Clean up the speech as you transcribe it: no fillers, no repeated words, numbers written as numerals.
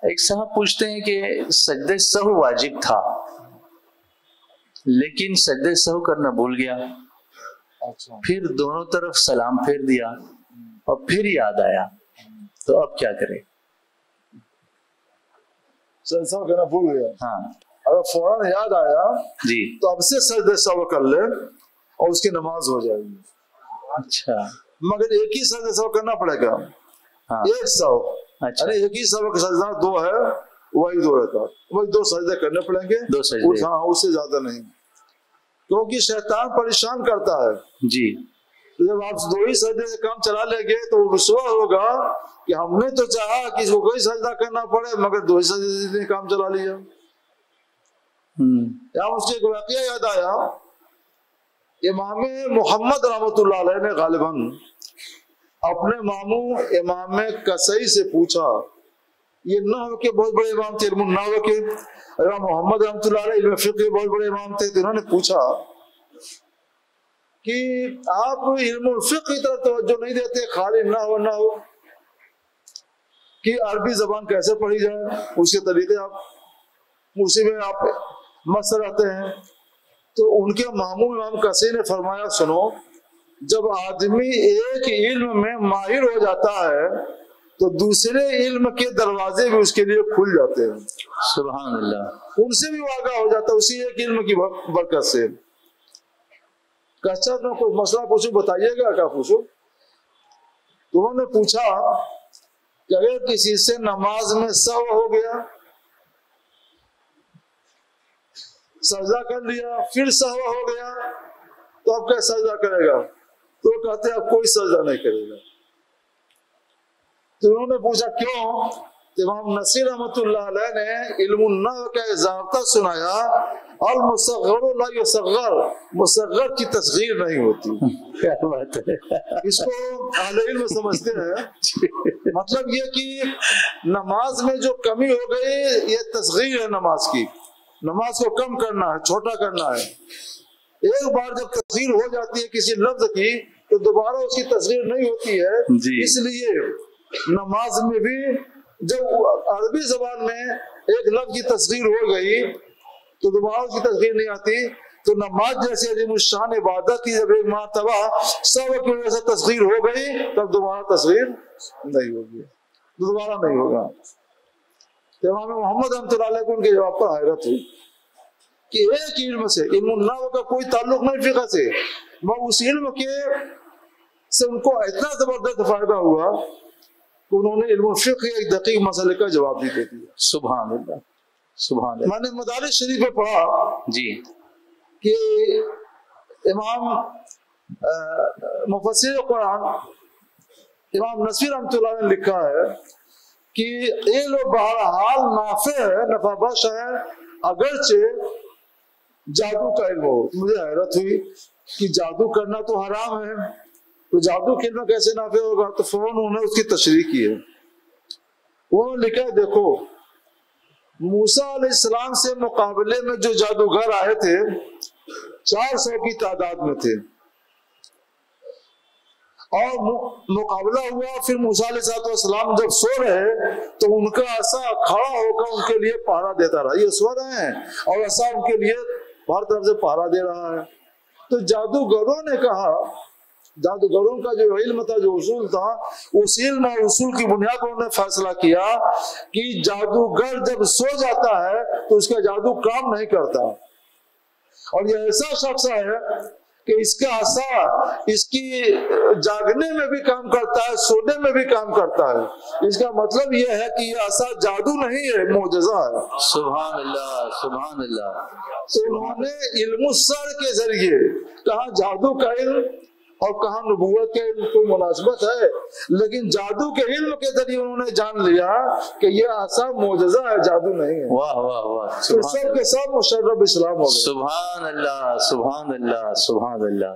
ایک صاحب پوچھتے ہیں کہ سجدہ سہو واجب تھا لیکن سجدہ سہو کرنا بھول گیا، پھر دونوں طرف سلام پھیر دیا اور پھر یاد آیا، تو اب کیا کرے؟ سجدہ سہو کرنا بھول گیا، ہاں اگر فوراً یاد آیا جی تو اب سے سجدہ سہو کر لے اور اس کی نماز ہو جائے گی۔ اچھا مگر ایک ہی سجدہ سہو کرنا پڑے گا، ہاں ایک سہو، اچھا یعنی ایک ہی سہو کا سجدہ دو ہے، وہی دو رکعت، وہی دو سجدے کرنے پڑیں گے، دو سجدے، ہاں اس سے زیادہ نہیں، کیونکہ شیطان پریشان کرتا ہے۔ جی جب آپ دو ہی سجدے سے کام چلا لیں گے تو وہ رسوا ہوگا کہ ہم نے تو چاہا کہ اس کو کوئی سجدہ کرنا پڑے مگر دو ہی سجدے سے کام چلا لیا۔ یہاں اس کے ایک واقعہ یاد آیا، امام محمد رحمۃ اللہ علیہ نے غالباً اپنے ماموں امام کسائی سے پوچھا، یہ نحو کے بہت بڑے امام تھے، علم النحو کے، امام محمد رحمۃ اللہ علیہ علم فقہ کے بہت بڑے امام تھے، تو انہوں نے پوچھا کہ آپ علم الفقہ کی طرف توجہ نہیں دیتے، خالی نحو کہ عربی زبان کیسے پڑھی جائے، اس کے طریقے آپ اسی میں آپ مست رہتے ہیں۔ تو ان کے ماموں امام کسی نے فرمایا، سنو، جب آدمی ایک علم میں ماہر ہو جاتا ہے تو دوسرے علم کے دروازے بھی اس کے لیے کھل جاتے ہیں، سبحان اللہ، ان سے بھی واقع ہو جاتا ہے اسی ایک علم کی برکت سے۔ کہتا میں کوئی مسئلہ پوچھوں، بتائیے گا کیا پوچھو؟ تو انہوں نے پوچھا کہ اگر کسی سے نماز میں سہو ہو گیا، سجدہ کر لیا، پھر سہو ہو گیا، تو اب کیا سجدہ کرے گا؟ تو وہ کہتے ہیں اب کوئی سجدہ نہیں کرے گا۔ تو انہوں نے پوچھا کیوں؟ امام نصیر رحمۃ اللہ علیہ نے علم النحو کا ضابطہ سنایا، المصغر لا یصغر، مصغر کی تصغیر نہیں ہوتی۔ کیا بات ہے، اس کو اہل علم سمجھتے ہیں، مطلب یہ کہ نماز میں جو کمی ہو گئی یہ تصغیر ہے نماز کی، نماز کو کم کرنا ہے، چھوٹا کرنا ہے۔ ایک بار جب تصغیر ہو جاتی ہے کسی لفظ کی تو دوبارہ اس کی تصغیر نہیں ہوتی ہے، جی اس لیے نماز میں بھی جب عربی زبان میں ایک لفظ کی تصغیر ہو گئی تو دوبارہ اس کی تصغیر نہیں آتی۔ تو نماز جیسے عظیم الشان عبادت کی جب ایک مرتبہ سب کی وجہ سے تصغیر ہو گئی تب دوبارہ تصغیر نہیں ہوگی، دوبارہ نہیں ہوگا۔ امام محمد رحمۃ اللہ علیہ کو ان کے جواب پر حیرت ہوئی کہ ایک علم سے، علم النحو کا کوئی تعلق نہیں فقہ سے، مگر اس علم کے سے ان کو اتنا زبردست فائدہ ہوا کہ انہوں نے علم الفقہ کے ایک دقیق مسئلے کا جواب بھی دے دیا۔ سبحان اللہ، سبحان اللہ۔ میں نے مدارس شریف میں پڑھا جی کہ امام مفسر قرآن امام نصیر رحمۃ اللہ نے لکھا ہے کہ علم بہرحال نافع ہے، نفع بخش ہے، اگرچہ جادو کا علم ہو۔ مجھے حیرت ہوئی کہ جادو کرنا تو حرام ہے، تو جادو کے علم کیسے نافع ہوگا؟ تو فوراً انہوں نے اس کی تشریح کی ہے، انہوں نے لکھا ہے دیکھو موسیٰ علیہ السلام سے مقابلے میں جو جادوگر آئے تھے 400 کی تعداد میں تھے، اور مقابلہ ہوا، پھر موسیٰ علیہ السلام جب سو رہے تو ان کا عصا کھڑا ہو کر ان کے لیے پہرا دیتا رہا، یہ سو رہے ہیں اور عصا ان کے لیے ہر طرف سے پہرا دے رہا ہے۔ تو جادوگروں نے کہا، جادوگروں کا جو علم تھا، جو اصول تھا، اس علم اور اصول کی بنیاد پر انہوں نے فیصلہ کیا کہ جادوگر جب سو جاتا ہے تو اس کا جادو کام نہیں کرتا، اور یہ ایسا شخص ہے کہ اس کا عصا اس کی جاگنے میں بھی کام کرتا ہے، سونے میں بھی کام کرتا ہے۔ اس کا مطلب یہ ہے کہ یہ عصا جادو نہیں ہے، معجزہ ہے۔ سبحان اللہ، سبحان اللہ۔ تو انہوں نے علم السر کے ذریعے کہا جادو کا علم اور کہاں نبوت کے علم کوئی مناسبت ہے، لیکن جادو کے علم کے ذریعے انہوں نے جان لیا کہ یہ عصا معجزہ ہے، جادو نہیں ہے۔ واہ واہ واہ، تو سب کے سب مشرف اسلام ہو گئے۔ سبحان اللہ، سبحان اللہ، سبحان اللہ۔